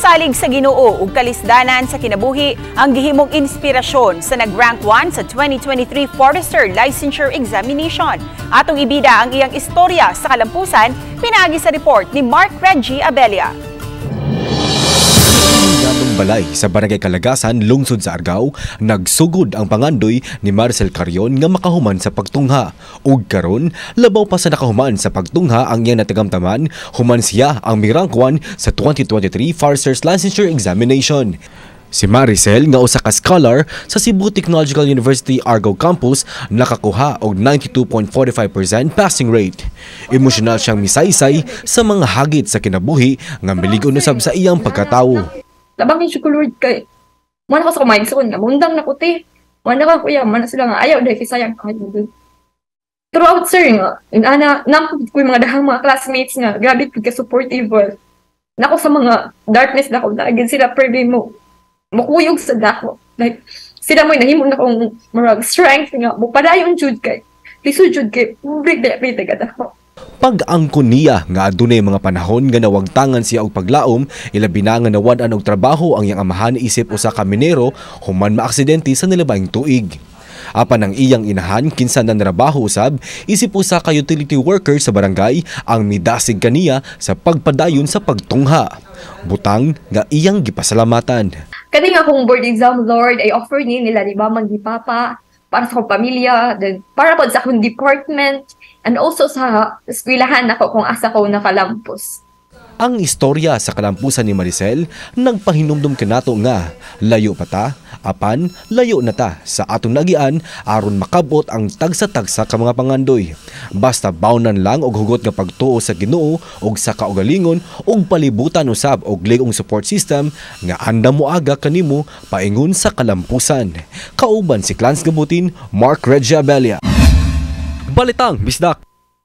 Salig sa Ginoo ug kalisdanan sa kinabuhi ang gihimong inspirasyon sa nag-rank 1 sa 2023 Forester Licensure Examination. Atong ibida ang iyang istorya sa kalampusan, pinaagi sa report ni Mark Reggie Abella. Ganong balay sa Barangay Kalagasan, lungsod sa Argao, nagsugod ang pangandoy ni Maricel Carrion nga makahuman sa pagtungha. Ug karon, labaw pa sa nakahuman sa pagtungha ang iyang natagamtaman, human siya ang mirang 1 sa 2023 Foresters Licensure Examination. Si Maricel nga usa ka scholar sa Cebu Technological University Argao Campus nakakuha og 92.45% passing rate. Emosyonal siyang misaysay sa mga hagit sa kinabuhi nga miligon usab sa iyang pagkatawo. Labang yung Lord kay mana ko sa kumain sa nga mundang na kuti. Mana ka kuya, mana sila nga ayaw dahil kisayang kahit mo. Throughout sir nga, nampagid ko yung mga dahang mga classmates nga, grabe ka supportive. Nako sa mga darkness na ko, naagin sila pwede mo makuyog sa dako. Like, sila mo nahimon na kong marag strength nga, mupadayon jud kay. Lisod jud kay, break na pwede ka dako. Pag-angkon niya nga adunay mga panahon nga nawagtangan siya og paglaom, ilabi na nga nawad-an og trabaho ang iyang amahan isip usa ka minero human maaksidente sa nilabahing tuig. Apan ang iyang inahan kinsa na narabaho usab isip usa ka utility worker sa barangay ang midasig kaniya sa pagpadayon sa pagtungha. Butang nga iyang gipasalamatan. Kani nga akong board exam, Lord, ay offer ni nila di ba magdipapa para sa akong pamilya, then para po sa akong department, and also sa eskwelahan ako kung asa ko nakalampos. Ang istorya sa kalampusan ni Maricel nagpahinumdum kanato nga layo pa ta, apan layo na ta sa atong nagian aron makabot ang tagsa-tagsa ka mga pangandoy. Basta bawnan lang og hugot nga pagtuo sa Ginoo og sa kaugalingon og palibutan usab og ligong support system nga andam moaga kanimo paingon sa kalampusan. Kauban si Clans Gabutin, Mark Reggie Abella. Balitang Bisdak.